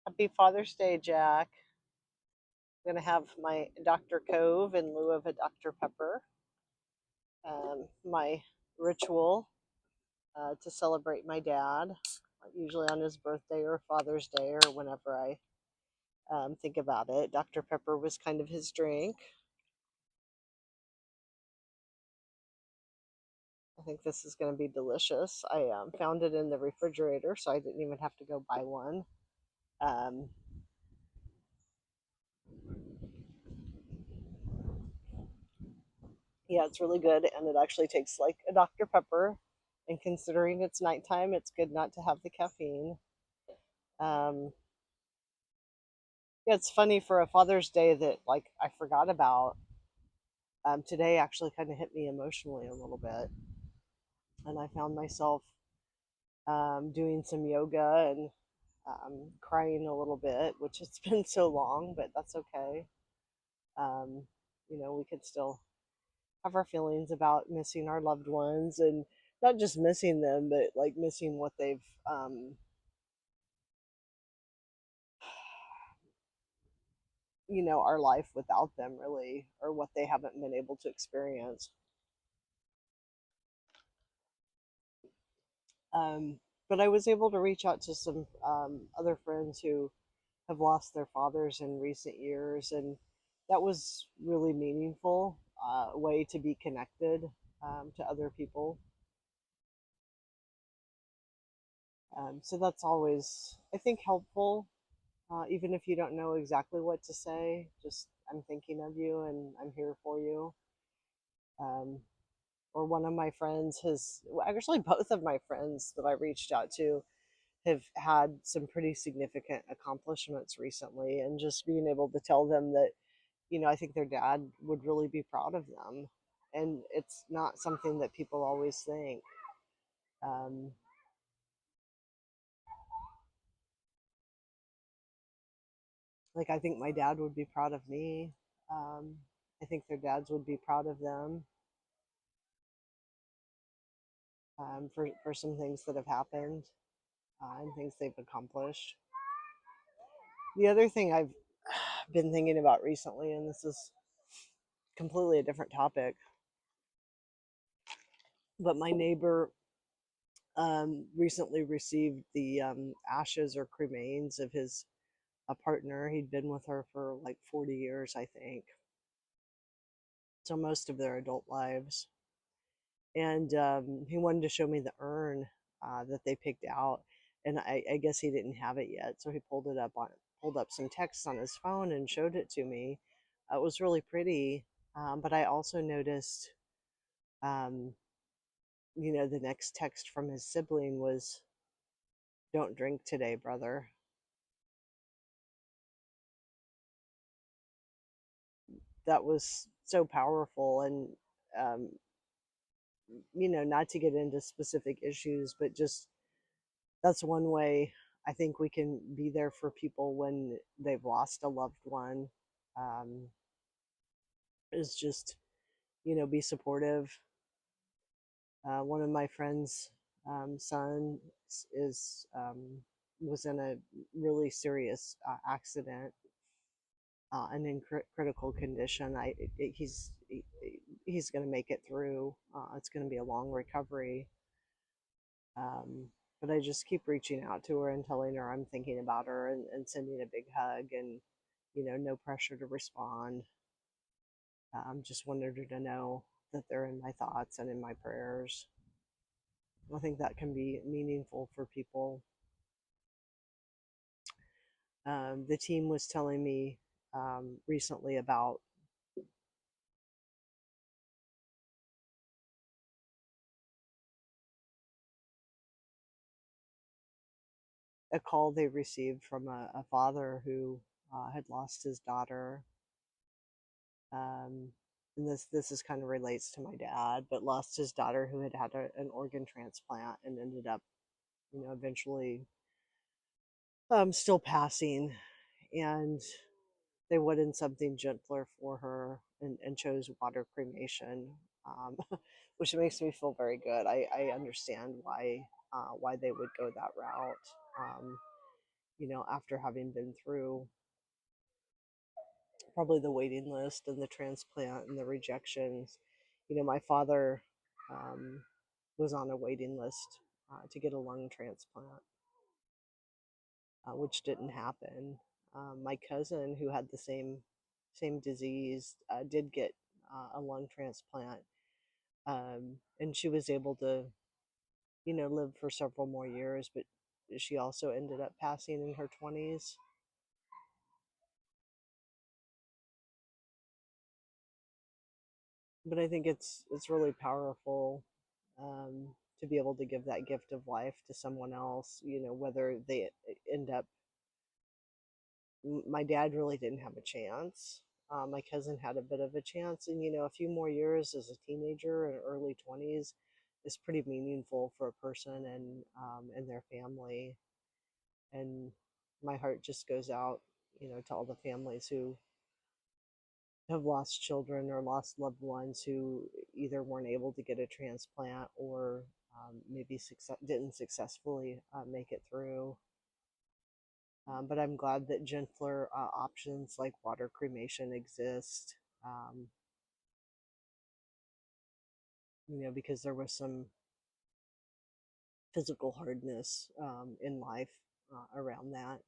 Happy Father's Day, Jack. I'm going to have my Dr. Cove in lieu of a Dr. Pepper. My ritual to celebrate my dad, usually on his birthday or Father's Day or whenever I think about it. Dr. Pepper was kind of his drink. I think this is going to be delicious. I found it in the refrigerator, so I didn't even have to go buy one. Um, yeah, it's really good, and it actually tastes like a Dr. Pepper. And considering it's nighttime, it's good not to have the caffeine. Um, yeah, it's funny for a Father's Day that like I forgot about. Today actually kind of hit me emotionally a little bit, and I found myself doing some yoga and crying a little bit, which it's been so long, but that's okay. Um, we could still have our feelings about missing our loved ones and not just missing them, but like missing what they've, our life without them really, or what they haven't been able to experience. But I was able to reach out to some other friends who have lost their fathers in recent years, and that was really meaningful. Way to be connected to other people. So that's always, I think, helpful. Even if you don't know exactly what to say, just I'm thinking of you and I'm here for you. Um, or one of my friends has, well, actually, both of my friends that I reached out to have had some pretty significant accomplishments recently, and just being able to tell them that, I think their dad would really be proud of them. And it's not something that people always think. Um, like, I think my dad would be proud of me. Um, I think their dads would be proud of them for some things that have happened and things they've accomplished. The other thing I've been thinking about recently, and this is completely a different topic, but my neighbor recently received the ashes or cremains of his a partner. He'd been with her for like 40 years, I think. So most of their adult lives. And he wanted to show me the urn that they picked out. And I guess he didn't have it yet. So he pulled up some text on his phone and showed it to me. It was really pretty. But I also noticed, um, the next text from his sibling was, "Don't drink today, brother." That was so powerful. And um, not to get into specific issues, but just that's one way I think we can be there for people when they've lost a loved one. Um, is just, be supportive. One of my friends' son is was in a really serious accident and in critical condition. He's going to make it through. It's going to be a long recovery. But I just keep reaching out to her and telling her I'm thinking about her, and sending a big hug, and, no pressure to respond. Just wanted her to know that they're in my thoughts and in my prayers. I think that can be meaningful for people. The team was telling me recently about a call they received from a father who had lost his daughter. Um, and this is kind of relates to my dad, but lost his daughter who had had an organ transplant and ended up, eventually still passing. And they wanted something gentler for her, and chose water cremation, um, which makes me feel very good. I understand why they would go that route. Um, after having been through probably the waiting list and the transplant and the rejections. My father um, was on a waiting list to get a lung transplant, which didn't happen. My cousin, who had the same disease, did get a lung transplant, and she was able to, live for several more years, but she also ended up passing in her 20s. But I think it's really powerful, to be able to give that gift of life to someone else. Whether they end up. My dad really didn't have a chance. My cousin had a bit of a chance, and a few more years as a teenager and early 20s is pretty meaningful for a person and their family. And my heart just goes out, to all the families who have lost children or lost loved ones who either weren't able to get a transplant or maybe didn't successfully make it through. But I'm glad that gentler options like water cremation exist, um, because there was some physical hardness in life around that.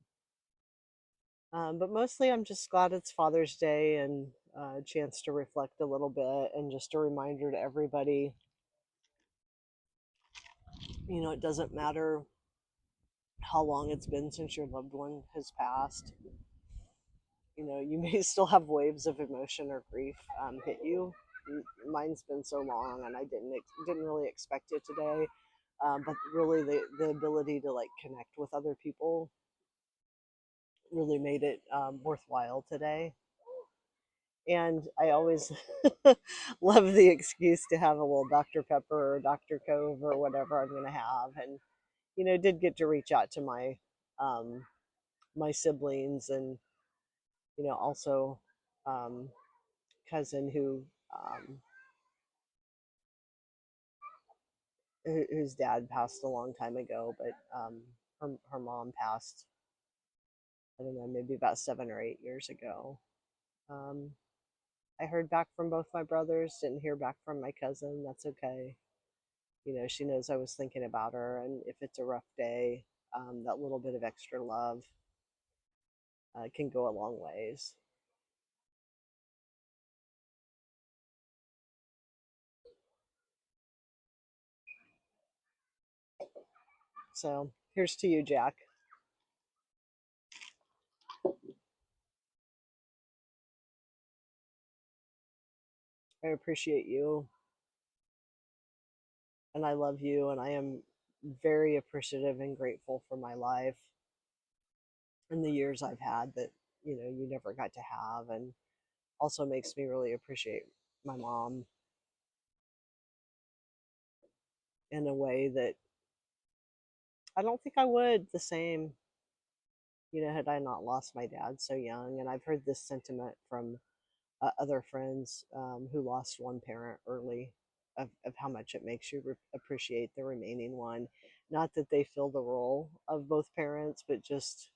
But mostly, I'm just glad it's Father's Day and a chance to reflect a little bit, and just a reminder to everybody, it doesn't matter how long it's been since your loved one has passed. You may still have waves of emotion or grief hit you. Mine's been so long, and I didn't really expect it today. But really, the ability to like connect with other people really made it worthwhile today. And I always love the excuse to have a little Dr. Pepper or Dr. Cove or whatever I'm going to have. And did get to reach out to um, my siblings, and also um, cousin whose dad passed a long time ago, but her mom passed, I don't know, maybe about 7 or 8 years ago. Um, I heard back from both my brothers, didn't hear back from my cousin. That's okay. She knows I was thinking about her, and if it's a rough day, that little bit of extra love can go a long ways. So here's to you, Jack. I appreciate you, and I love you, and I am very appreciative and grateful for my life and the years I've had that you never got to have, and also makes me really appreciate my mom in a way that I don't think I would the same, had I not lost my dad so young. And I've heard this sentiment from other friends who lost one parent early, of how much it makes you appreciate the remaining one. Not that they fill the role of both parents, but just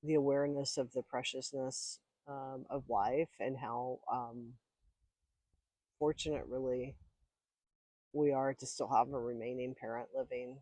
the awareness of the preciousness of life, and how fortunate really we are to still have a remaining parent living.